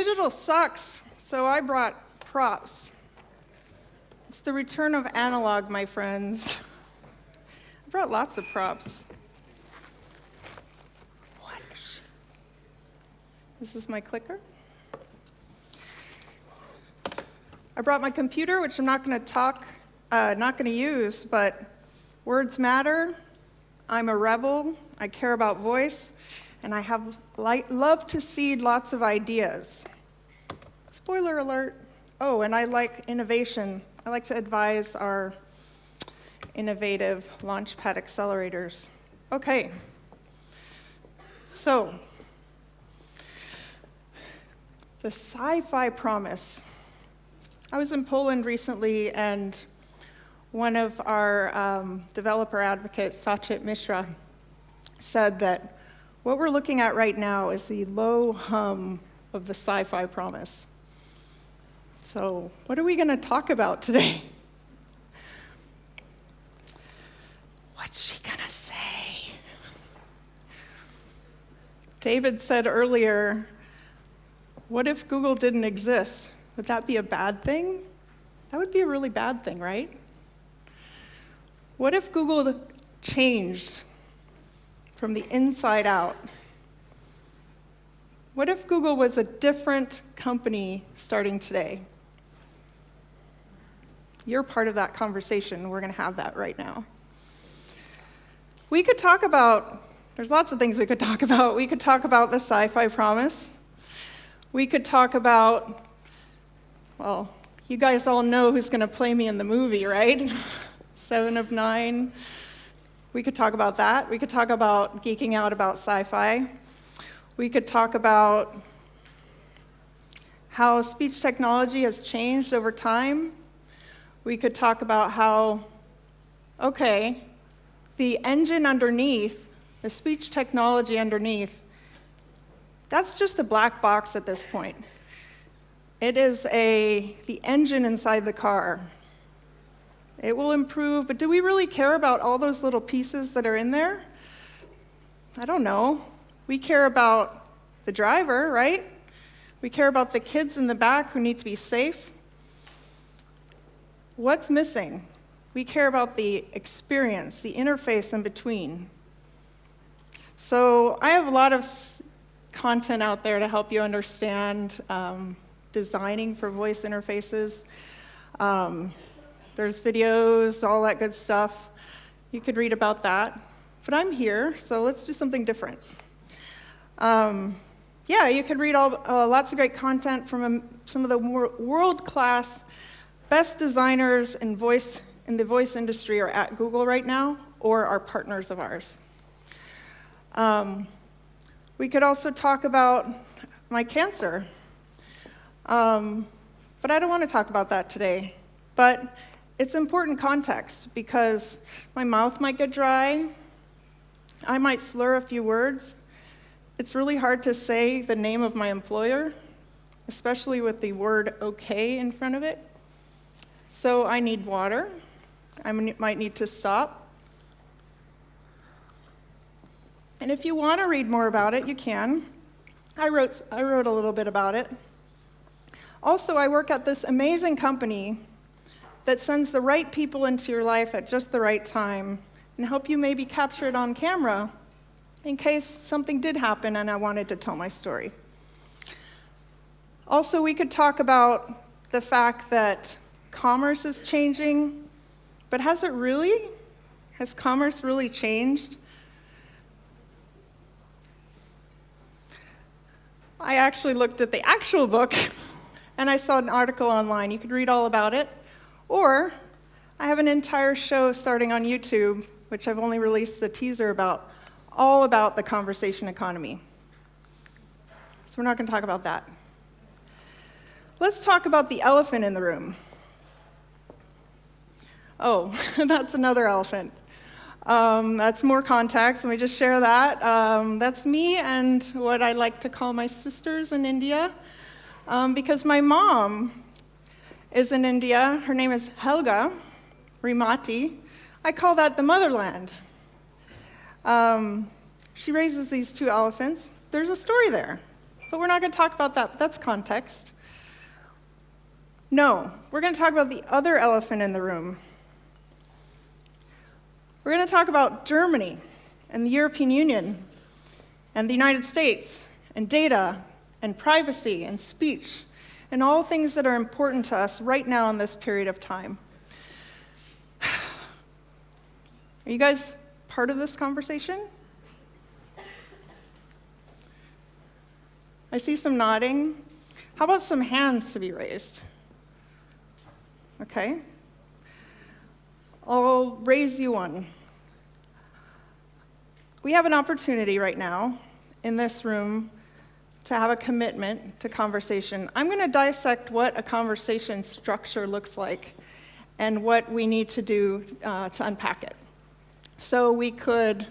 Digital sucks, so I brought props. It's the return of analog, my friends. I brought lots of props. This is my clicker. I brought my computer, which I'm not going to use, but words matter. I'm a rebel. I care about voice, and I love to seed lots of ideas. Spoiler alert. Oh, and I like innovation. I like to advise our innovative launchpad accelerators. Okay. So, the Sci-Fi promise. I was in Poland recently, and one of our developer advocates, Sachin Mishra, said that what we're looking at right now is the low hum of the Sci-Fi promise. So, what are we going to talk about today? What's she going to say? David said earlier, what if Google didn't exist? Would that be a bad thing? That would be a really bad thing, right? What if Google changed from the inside out? What if Google was a different company starting today? You're part of that conversation. We're going to have that right now. We could talk about, there's lots of things we could talk about. We could talk about the Sci-Fi promise. We could talk about, well, you guys all know who's going to play me in the movie, right? 7 of 9. We could talk about that. We could talk about geeking out about sci-fi. We could talk about how speech technology has changed over time. We could talk about how, okay, the engine underneath, the speech technology underneath, that's just a black box at this point. It is the engine inside the car. It will improve, but do we really care about all those little pieces that are in there? I don't know. We care about the driver, right? We care about the kids in the back who need to be safe. What's missing? We care about the experience, the interface in between. So I have a lot of content out there to help you understand designing for voice interfaces. There's videos, all that good stuff. You could read about that. But I'm here, so let's do something different. Yeah, you could read lots of great content from some of the world-class best designers in the voice industry are at Google right now, or are partners of ours. We could also talk about my cancer. But I don't want to talk about that today. But it's important context, because my mouth might get dry. I might slur a few words. It's really hard to say the name of my employer, especially with the word okay in front of it. So I need water. I might need to stop. And if you want to read more about it, you can. I wrote a little bit about it. Also, I work at this amazing company that sends the right people into your life at just the right time and help you maybe capture it on camera in case something did happen and I wanted to tell my story. Also, we could talk about the fact that commerce is changing, but has it really? Has commerce really changed? I actually looked at the actual book, and I saw an article online. You could read all about it. Or I have an entire show starting on YouTube, which I've only released the teaser about, all about the conversation economy. So we're not going to talk about that. Let's talk about the elephant in the room. Oh, that's another elephant. That's more context. Let me just share that. That's me and what I like to call my sisters in India, because my mom is in India. Her name is Helga Rimati. I call that the motherland. She raises these 2 elephants. There's a story there. but we're not going to talk about that. That's context. No, we're going to talk about the other elephant in the room. We're going to talk about Germany and the European Union and the United States and data and privacy and speech and all things that are important to us right now in this period of time. Are you guys part of this conversation? I see some nodding. How about some hands to be raised? Okay. I'll raise you one. We have an opportunity right now in this room to have a commitment to conversation. I'm going to dissect what a conversation structure looks like and what we need to do to unpack it. So we could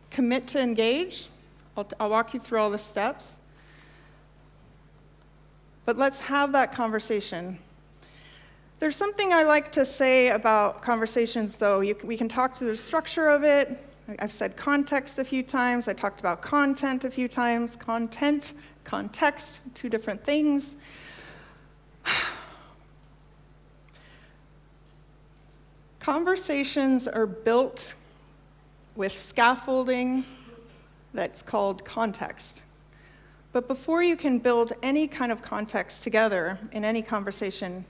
commit to engage. I'll walk you through all the steps. But let's have that conversation. There's something I like to say about conversations, though. We can talk to the structure of it. I've said context a few times. I talked about content a few times. Content, context, two different things. Conversations are built with scaffolding that's called context. But before you can build any kind of context together in any conversation,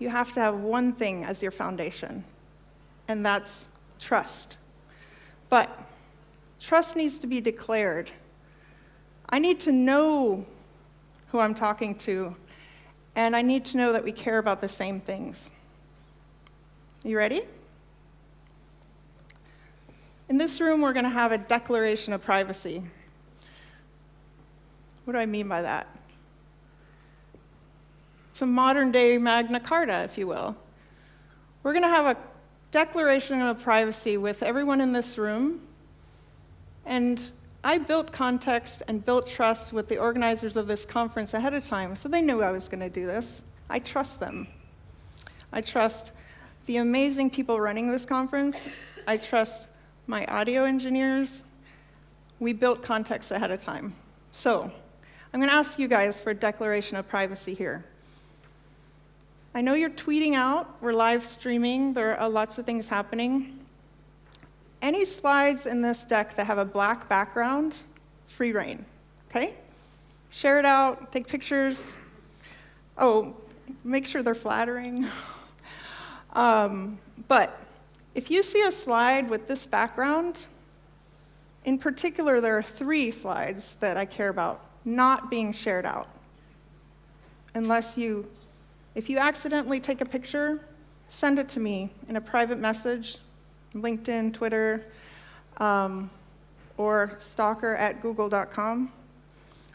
you have to have one thing as your foundation, and that's trust. But trust needs to be declared. I need to know who I'm talking to, and I need to know that we care about the same things. You ready? In this room, we're going to have a declaration of privacy. What do I mean by that? It's a modern-day Magna Carta, if you will. We're going to have a declaration of privacy with everyone in this room. And I built context and built trust with the organizers of this conference ahead of time, so they knew I was going to do this. I trust them. I trust the amazing people running this conference. I trust my audio engineers. We built context ahead of time. So I'm going to ask you guys for a declaration of privacy here. I know you're tweeting out. We're live streaming. There are lots of things happening. Any slides in this deck that have a black background, free reign, okay? Share it out, take pictures. Oh, make sure they're flattering. But if you see a slide with this background, in particular, there are 3 slides that I care about not being shared out. If you accidentally take a picture, send it to me in a private message, LinkedIn, Twitter, or stalker@google.com,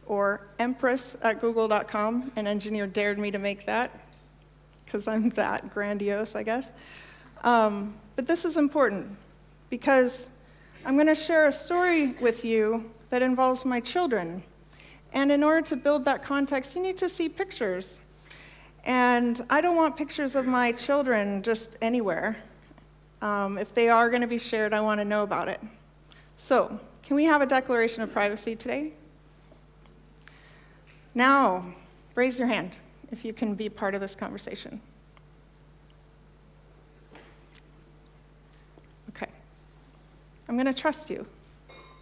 or empress@google.com. An engineer dared me to make that, because I'm that grandiose, I guess. But this is important, because I'm going to share a story with you that involves my children. And in order to build that context, you need to see pictures. And I don't want pictures of my children just anywhere. If they are going to be shared, I want to know about it. So, can we have a declaration of privacy today? Now, raise your hand if you can be part of this conversation. Okay. I'm going to trust you.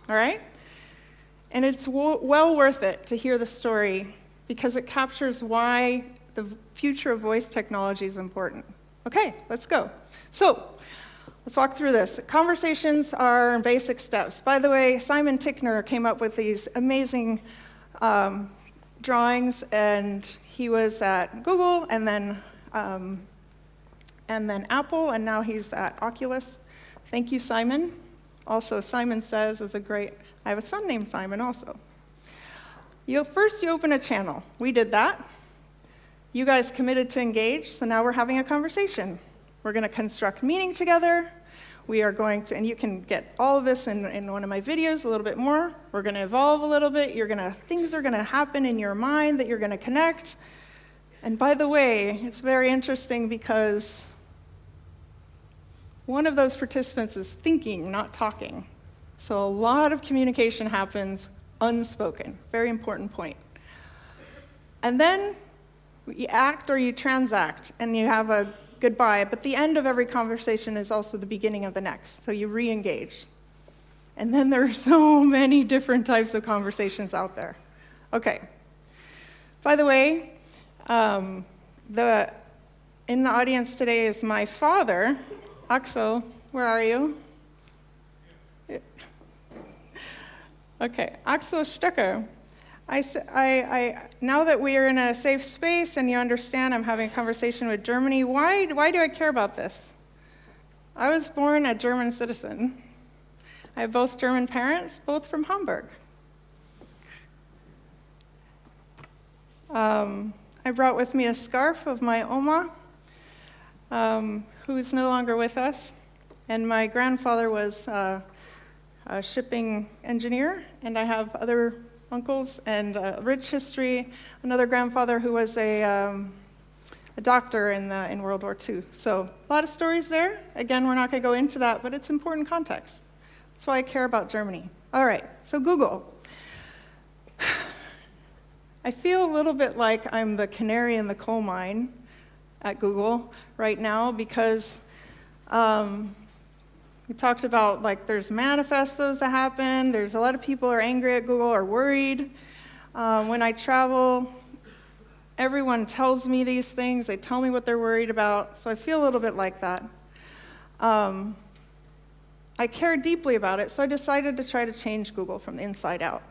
All right? And it's well worth it to hear the story, because it captures why the future of voice technology is important. Okay, let's go. So, let's walk through this. Conversations are basic steps. By the way, Simon Tickner came up with these amazing drawings, and he was at Google, and then Apple, and now he's at Oculus. Thank you, Simon. Also, Simon Says is I have a son named Simon also. First, you open a channel. We did that. You guys committed to engage, so now we're having a conversation. We're going to construct meaning together. We are going to, and you can get all of this in one of my videos a little bit more. We're going to evolve a little bit. Things are going to happen in your mind that you're going to connect. And by the way, it's very interesting because one of those participants is thinking, not talking. So a lot of communication happens unspoken. Very important point. And then you act or you transact, and you have a goodbye, but the end of every conversation is also the beginning of the next, so you re-engage. And then there are so many different types of conversations out there. Okay. By the way, in the audience today is my father, Axel. Where are you? Okay, Axel Stöcker. Now that we are in a safe space and you understand I'm having a conversation with Germany, why do I care about this? I was born a German citizen. I have both German parents, both from Hamburg. I brought with me a scarf of my Oma, who is no longer with us. And my grandfather was a shipping engineer, and I have other uncles and a rich history. Another grandfather who was a doctor in World War II. So a lot of stories there. Again, we're not going to go into that, but it's important context. That's why I care about Germany. All right, so Google. I feel a little bit like I'm the canary in the coal mine at Google right now because we talked about there's manifestos that happen. There's a lot of people are angry at Google or worried. When I travel, everyone tells me these things. They tell me what they're worried about. So I feel a little bit like that. I care deeply about it, so I decided to try to change Google from the inside out.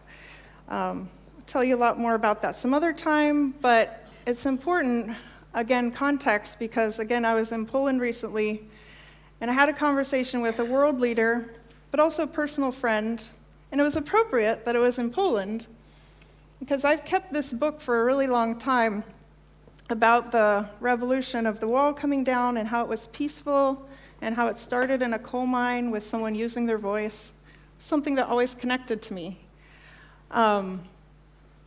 I'll tell you a lot more about that some other time, but it's important, again, context, because, again, I was in Poland recently, and I had a conversation with a world leader, but also a personal friend, and it was appropriate that it was in Poland, because I've kept this book for a really long time about the revolution of the wall coming down and how it was peaceful, and how it started in a coal mine with someone using their voice, something that always connected to me.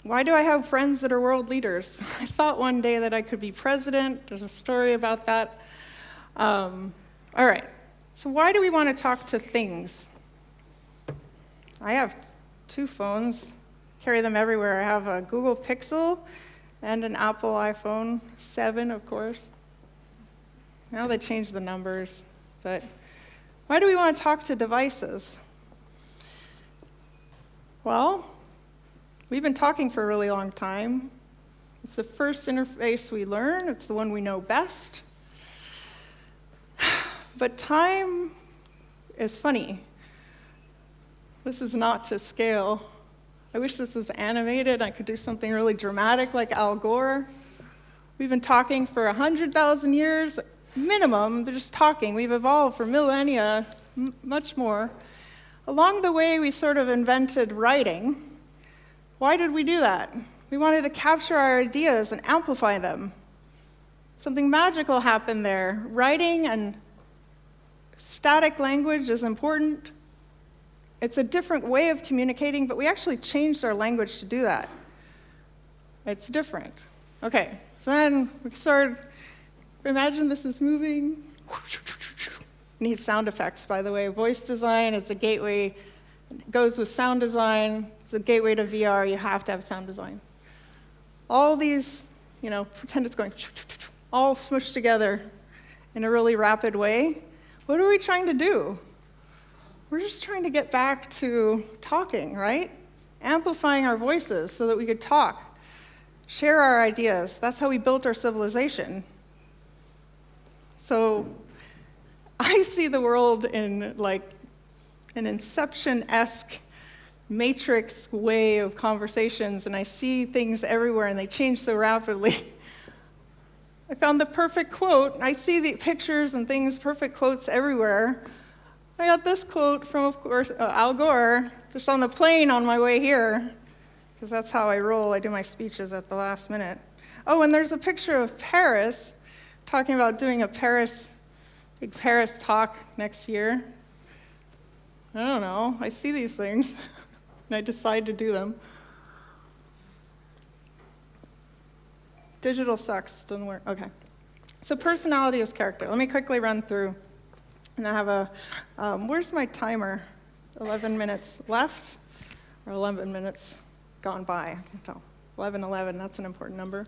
Why do I have friends that are world leaders? I thought one day that I could be president. There's a story about that. All right, so why do we want to talk to things? I have 2 phones, carry them everywhere. I have a Google Pixel and an Apple iPhone 7, of course. Now they changed the numbers, but why do we want to talk to devices? Well, we've been talking for a really long time. It's the first interface we learn. It's the one we know best. But time is funny. This is not to scale. I wish this was animated. I could do something really dramatic like Al Gore. We've been talking for 100,000 years, minimum. They're just talking. We've evolved for millennia, much more. Along the way, we sort of invented writing. Why did we do that? We wanted to capture our ideas and amplify them. Something magical happened there. Writing and static language is important. It's a different way of communicating, but we actually changed our language to do that. It's different. Okay, so then we started, imagine this is moving. Needs sound effects, by the way. Voice design is a gateway. It goes with sound design. It's a gateway to VR. You have to have sound design. All these, pretend it's going all smushed together in a really rapid way. What are we trying to do? We're just trying to get back to talking, right? Amplifying our voices so that we could talk, share our ideas. That's how we built our civilization. So I see the world in an Inception-esque matrix way of conversations, and I see things everywhere, and they change so rapidly. I found the perfect quote. I see the pictures and things, perfect quotes everywhere. I got this quote from, of course, Al Gore, just on the plane on my way here, because that's how I roll. I do my speeches at the last minute. Oh, and there's a picture of Paris, talking about doing a big Paris talk next year. I don't know. I see these things, and I decide to do them. Digital sucks, doesn't work. Okay. So personality is character. Let me quickly run through. And I have where's my timer? 11 minutes left. or 11 minutes gone by. I can tell. 11:11, that's an important number.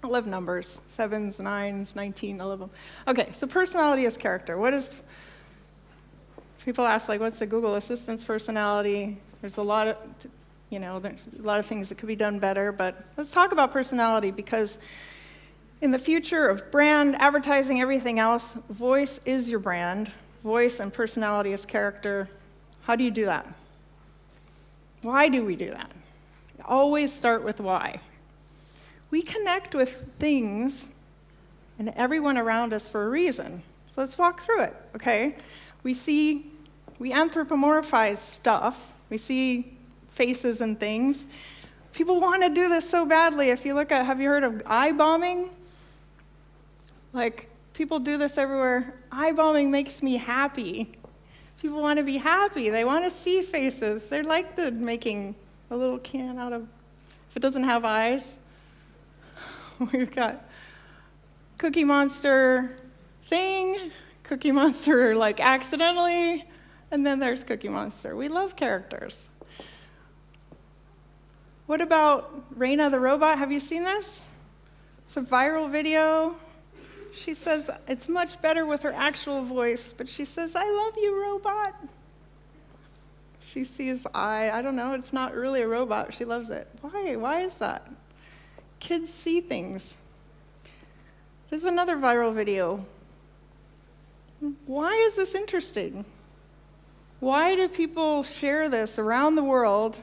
I love numbers, 7s, 9s, 19, I love them. Okay, so personality is character. What is, people ask, like, what's the Google Assistant's personality? There's a lot of, there's a lot of things that could be done better, but let's talk about personality, because in the future of brand, advertising, everything else, voice is your brand. Voice and personality is character. How do you do that? Why do we do that? Always start with why. We connect with things and everyone around us for a reason. So let's walk through it, okay? We anthropomorphize stuff. We see faces and things. People want to do this so badly. If you look at, have you heard of eye bombing? Like, people do this everywhere. Eye bombing makes me happy. People want to be happy. They want to see faces. They're like making a little can out of, if it doesn't have eyes. We've got Cookie Monster thing, Cookie Monster like accidentally, and then there's Cookie Monster. We love characters. What about Raina the robot? Have you seen this? It's a viral video. She says it's much better with her actual voice, but she says, "I love you, robot." She sees I don't know, it's not really a robot. She loves it. Why? Why is that? Kids see things. There's another viral video. Why is this interesting? Why do people share this around the world?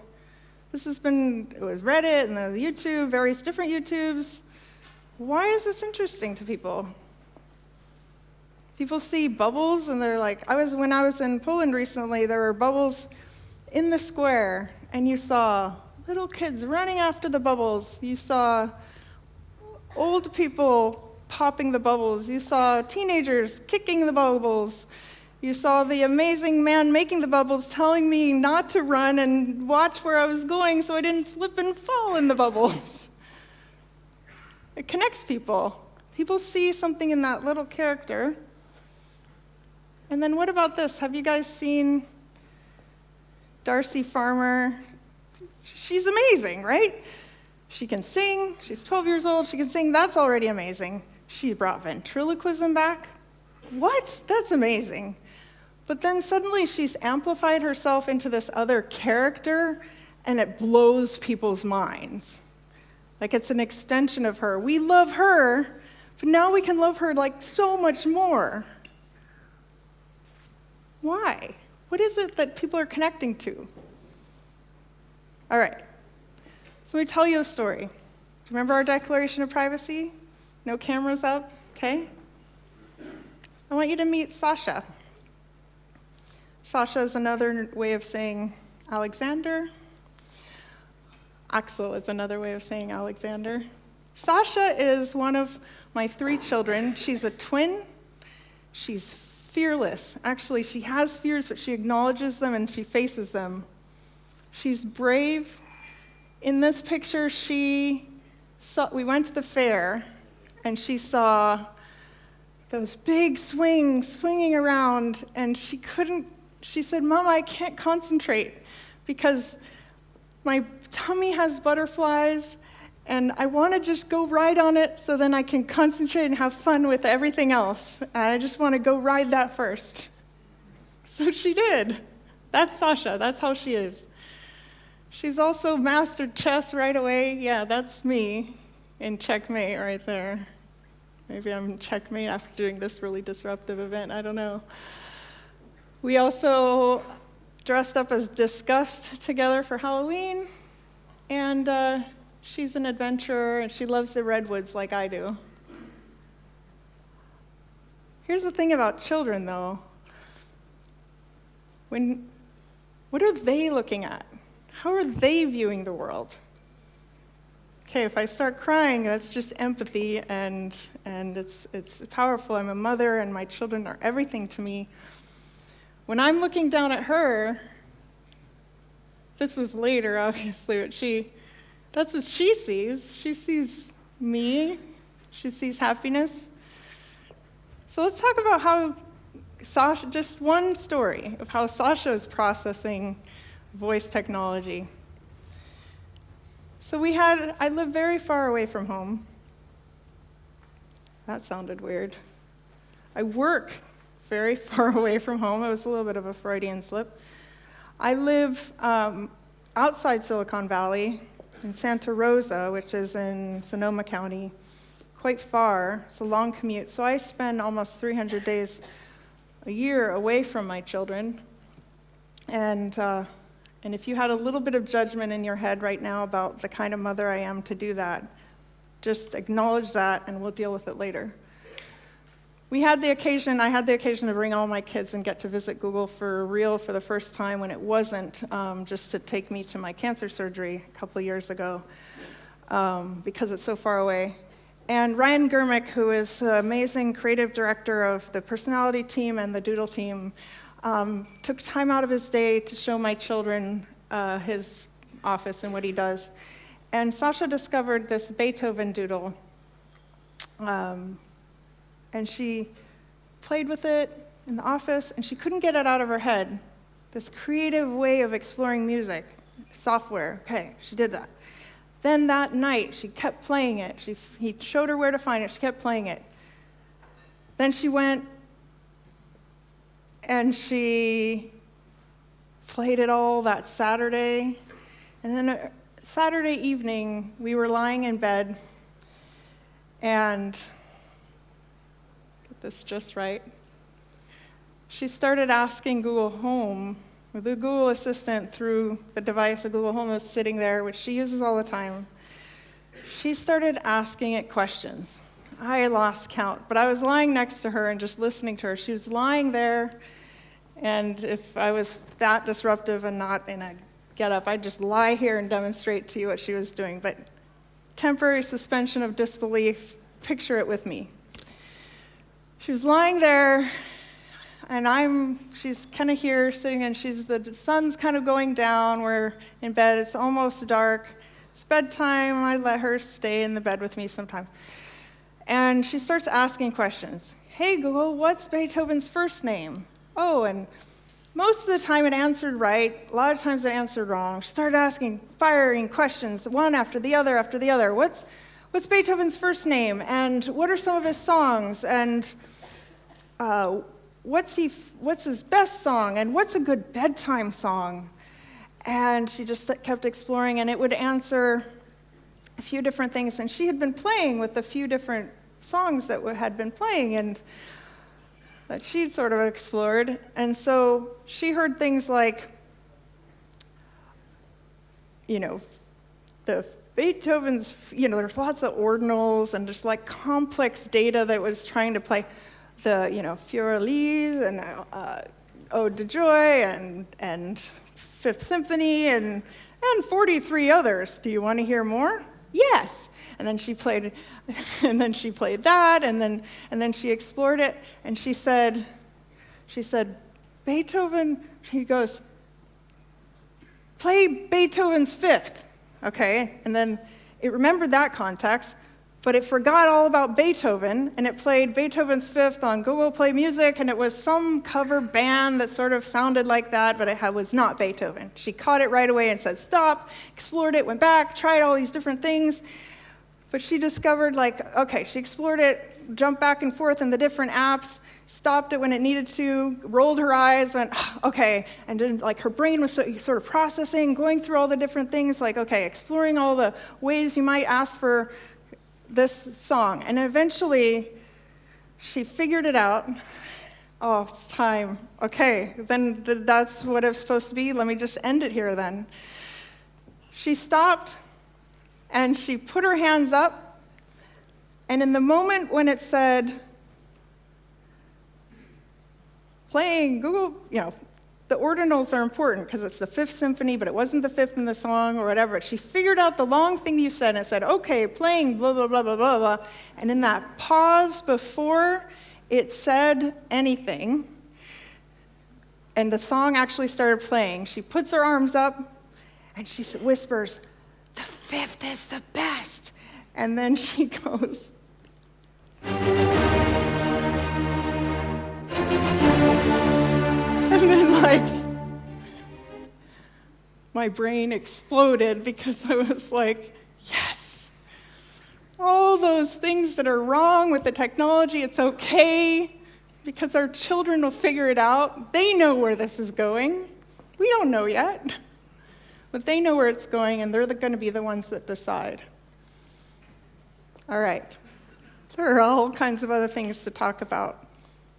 It was Reddit and the YouTube, various different YouTubes. Why is this interesting to people? People see bubbles and they're like, when I was in Poland recently, there were bubbles in the square, and you saw little kids running after the bubbles. You saw old people popping the bubbles. You saw teenagers kicking the bubbles. You saw the amazing man making the bubbles telling me not to run and watch where I was going so I didn't slip and fall in the bubbles. It connects people. People see something in that little character. And then what about this? Have you guys seen Darcy Farmer? She's amazing, right? She can sing. She's 12 years old. She can sing. That's already amazing. She brought ventriloquism back. What? That's amazing. But then suddenly she's amplified herself into this other character, and it blows people's minds. Like it's an extension of her. We love her, but now we can love her like so much more. Why? What is it that people are connecting to? All right, so let me tell you a story. Do you remember our Declaration of Privacy? No cameras up, okay? I want you to meet Sasha. Sasha is another way of saying Alexander. Axel is another way of saying Alexander. Sasha is one of my 3 children. She's a twin. She's fearless. Actually, she has fears, but she acknowledges them and she faces them. She's brave. In this picture, we went to the fair, and she saw those big swings swinging around, and she said, "Mama, I can't concentrate because my tummy has butterflies, and I want to just go ride on it so then I can concentrate and have fun with everything else. And I just want to go ride that first." So she did. That's Sasha. That's how she is. She's also mastered chess right away. Yeah, that's me in checkmate right there. Maybe I'm in checkmate after doing this really disruptive event. I don't know. We also dressed up as Disgust together for Halloween. And she's an adventurer, and she loves the redwoods like I do. Here's the thing about children, though. What are they looking at? How are they viewing the world? Okay, if I start crying, that's just empathy, and it's powerful. I'm a mother, and my children are everything to me. When I'm looking down at her, this was later, obviously, but that's what she sees. She sees me. She sees happiness. So let's talk about how Sasha, just one story of how Sasha is processing voice technology. So I live very far away from home. That sounded weird. I work very far away from home. It was a little bit of a Freudian slip. I live outside Silicon Valley in Santa Rosa, which is in Sonoma County, quite far. It's a long commute. So I spend almost 300 days a year away from my children. And if you had a little bit of judgment in your head right now about the kind of mother I am to do that, just acknowledge that and we'll deal with it later. I had the occasion to bring all my kids and get to visit Google for real for the first time when it wasn't just to take me to my cancer surgery a couple of years ago because it's so far away. And Ryan Germick, who is the amazing creative director of the personality team and the doodle team, took time out of his day to show my children his office and what he does. And Sasha discovered this Beethoven doodle. And she played with it in the office, and she couldn't get it out of her head. This creative way of exploring music, software. Okay, she did that. Then that night, she kept playing it. He showed her where to find it. She kept playing it. Then she went and she played it all that Saturday. And then Saturday evening, we were lying in bed, and get this just right. She started asking Google Home, the Google Assistant through the device that Google Home was sitting there, which she uses all the time. She started asking it questions. I lost count, but I was lying next to her and just listening to her. She was lying there, and if I was that disruptive and not in a get up, I'd just lie here and demonstrate to you what she was doing. But temporary suspension of disbelief, picture it with me. She was lying there, and she's kind of here sitting, and the sun's kind of going down. We're in bed. It's almost dark. It's bedtime. I let her stay in the bed with me sometimes. And she starts asking questions. Hey, Google, what's Beethoven's first name? Oh, and most of the time it answered right. A lot of times it answered wrong. She started firing questions, one after the other after the other. What's Beethoven's first name? And what are some of his songs? And what's his best song? And what's a good bedtime song? And she just kept exploring, and it would answer a few different things. And she had been playing with a few different songs that had been playing and that she'd sort of explored. And so she heard things like, the Beethoven's, there's lots of ordinals and just like complex data that was trying to play the, Fiorelli and Ode to Joy and Fifth Symphony and 43 others. Do you want to hear more? Yes. And then she played that, and then she explored it, and she said, Beethoven, she goes, play Beethoven's Fifth, okay? And then it remembered that context, but it forgot all about Beethoven, and it played Beethoven's Fifth on Google Play Music, and it was some cover band that sort of sounded like that, but it was not Beethoven. She caught it right away and said, stop, explored it, went back, tried all these different things, but she discovered, she explored it, jumped back and forth in the different apps, stopped it when it needed to, rolled her eyes, went, okay, and then her brain was sort of processing, going through all the different things, exploring all the ways you might ask for this song. And eventually, she figured it out. Oh, it's time. Okay, then that's what it's supposed to be. Let me just end it here then. She stopped, and she put her hands up, and in the moment when it said, playing Google, the ordinals are important because it's the Fifth Symphony, but it wasn't the fifth in the song or whatever. She figured out the long thing you said, and it said, okay, playing blah, blah, blah, blah, blah, blah. And in that pause before it said anything, and the song actually started playing, she puts her arms up, and she whispers, the fifth is the best. And then she goes, and then my brain exploded because I was like, yes, all those things that are wrong with the technology, it's okay, because our children will figure it out. They know where this is going. We don't know yet, but they know where it's going, and they're going to be the ones that decide. All right. There are all kinds of other things to talk about.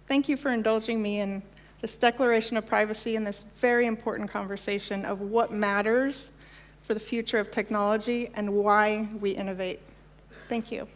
Thank you for indulging me in this declaration of privacy and this very important conversation of what matters for the future of technology and why we innovate. Thank you.